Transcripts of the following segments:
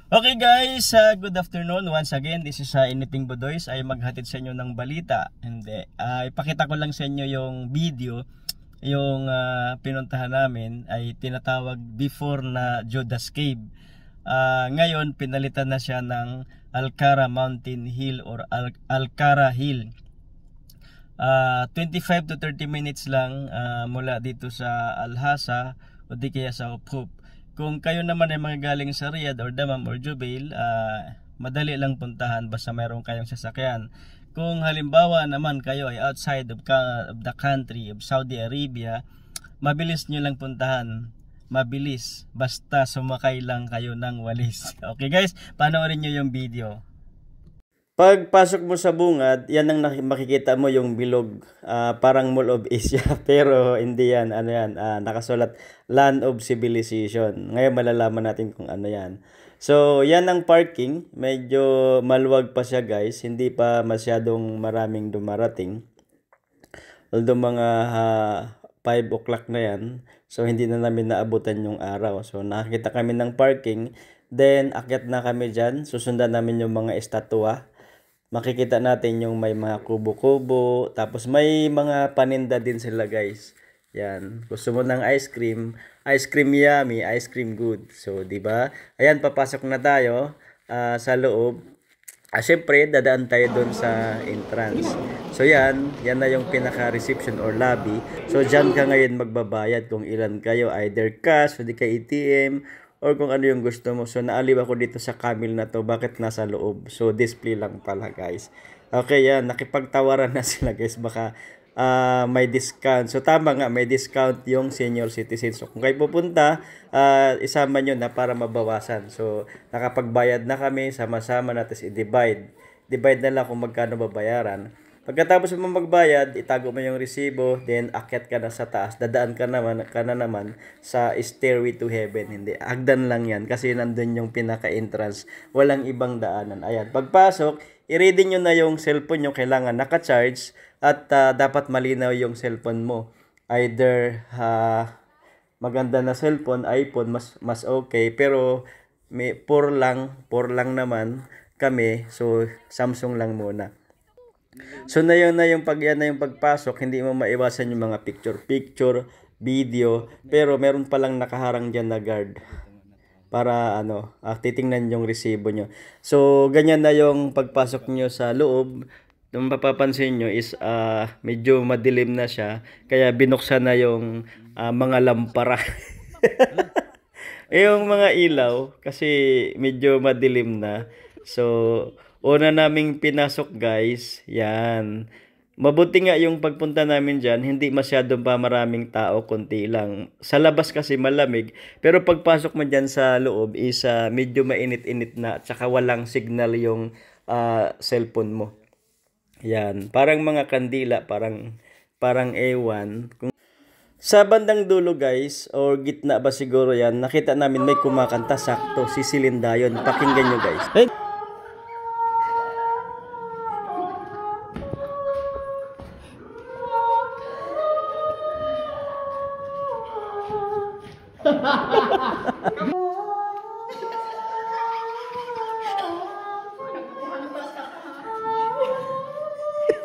Okay guys, good afternoon once again. This is Anything Budoys ay maghatid sa inyo ng balita. Hindi, ipakita ko lang sa inyo yung video. Yung pinuntahan namin ay tinatawag before na Judas Cave. Ngayon pinalitan na siya ng Alcara Mountain Hill or Alcara Hill. 25 to 30 minutes lang mula dito sa Alhasa o di kaya sa Uphoop. Kung kayo naman ay mga galing sa Riyadh or Dammam or Jubail, madali lang puntahan basta mayroon kayong sasakyan. Kung halimbawa naman kayo ay outside of the country of Saudi Arabia, mabilis nyo lang puntahan. Mabilis, basta sumakay lang kayo ng walis. Okay guys, panoorin nyo yung video. Pagpasok mo sa bungad, yan ang makikita mo yung bilog, parang Mall of Asia, pero hindi yan, ano yan, nakasulat Land of Civilization. Ngayon malalaman natin kung ano yan. So yan ang parking, medyo maluwag pa siya guys, hindi pa masyadong maraming dumarating. Although mga 5 o'clock na yan, so hindi na namin naabutan yung araw. So nakakita kami ng parking, then akyat na kami dyan, susundan namin yung mga estatwa. Makikita natin yung may mga kubo-kubo, tapos may mga paninda din sila guys. Yan, gusto mo ng ice cream yummy, ice cream good. So, di ba? Ayan, papasok na tayo sa loob. Syempre, dadaan tayo doon sa entrance. So, yan na yung pinaka-reception or lobby. So, dyan ka ngayon magbabayad kung ilan kayo, either cash, o di ka ATM, or kung ano yung gusto mo. So naaliw ako dito sa camel na to, bakit nasa loob? So display lang pala guys. Okay, yan, nakipagtawaran na sila guys, baka may discount. So tama nga, may discount yung senior citizen. So kung kayo pupunta, isama nyo na para mabawasan. So nakapagbayad na kami, sama-sama natin i-divide na lang kung magkano babayaran. Pagkatapos mo magbayad, itago mo yung resibo, then akyat ka na sa taas, dadaan ka na naman sa Stairway to Heaven. Hindi, hagdan lang yan kasi nandun yung pinaka-entrance, walang ibang daanan. Ayan, pagpasok, i-ready nyo na yung cellphone nyo, kailangan naka-charge at dapat malinaw yung cellphone mo. Either maganda na cellphone, iPhone, mas okay, pero may poor lang naman kami, so Samsung lang muna. So yan na yung pagpasok, hindi mo maiwasan yung mga picture, video, pero meron palang nakaharang diyan na guard para titingnan yung resibo nyo. So ganyan na yung pagpasok nyo sa loob. Yung mapapansin nyo is medyo madilim na siya, kaya binuksan na yung mga lampara. Yung mga ilaw kasi medyo madilim na. So una naming pinasok guys, yan. Mabuti nga yung pagpunta namin dyan, hindi masyadong pa maraming tao, konti lang. Sa labas kasi malamig, pero pagpasok mo dyan sa loob is medyo mainit-init na, at saka walang signal yung cellphone mo. Yan, parang mga kandila, parang ewan. Sa bandang dulo guys, or gitna ba siguro yan, nakita namin may kumakanta, sakto, si Celine Dion. Pakinggan nyo guys. Hey!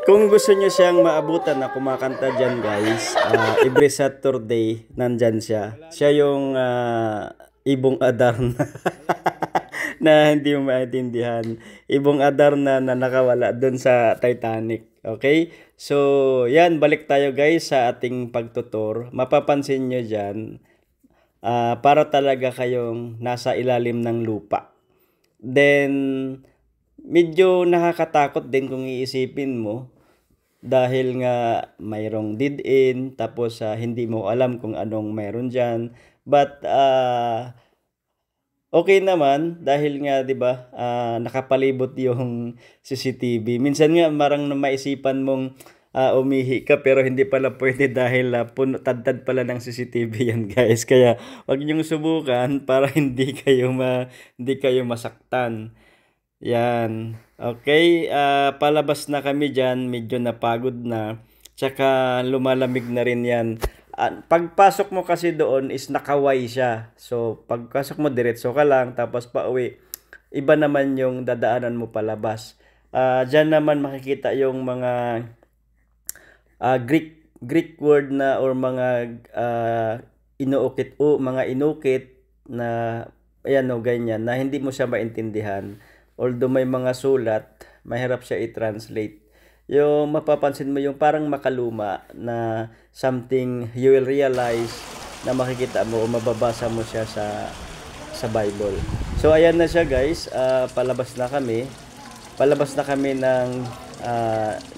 Kung gusto nyo siyang maabutan na kumakanta dyan guys, every Saturday nandyan siya. Siya yung Ibong Adarna na hindi mo maintindihan. Ibong Adarna na nakawala doon sa Titanic. Okay? So, yan, balik tayo guys sa ating pagtutur. Mapapansin nyo dyan, para talaga kayong nasa ilalim ng lupa. Then, medyo nakakatakot din kung iisipin mo dahil nga mayroong dead-end, tapos hindi mo alam kung anong mayroon dyan. But okay naman dahil nga 'di ba nakapalibot yung CCTV. Minsan nga marang maisipan mong umihi ka pero hindi pala pwede dahil tad pala ng CCTV yan guys. Kaya wag niyong subukan para hindi kayo masaktan. Yan. Okay, palabas na kami dyan, medyo napagod na. Tsaka lumalamig na rin yan. Pagpasok mo kasi doon is nakaway siya. So, pagpasok mo diretso ka lang, tapos pauwi. iba naman yung dadaanan mo palabas. Diyan naman makikita yung mga Greek word na or mga inuukit o mga inukit na ayan o ganyan na hindi mo siya maintindihan. Although may mga sulat, mahirap siya i-translate. Yung mapapansin mo yung parang makaluma na something you will realize na makikita mo o mababasa mo siya sa Bible. So ayan na siya guys, palabas na kami. Palabas na kami ng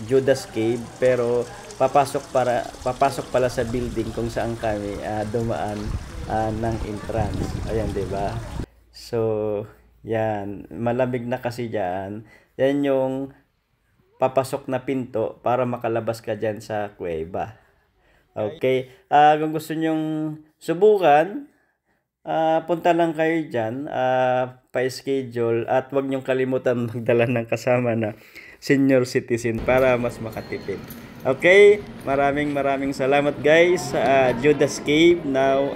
Judas Cave, pero papasok pala sa building kung saan kami dumaan ng entrance. Ayan, 'di ba? So, yan, malamig na kasi diyan. Yan yung papasok na pinto para makalabas ka diyan sa kuweba. Okay. Kung gusto nyong subukan, punta lang kayo dyan, pa-schedule, at huwag niyong kalimutan magdala ng kasama na senior citizen para mas makatipid. Okay, maraming salamat guys sa Judas Cave. Now,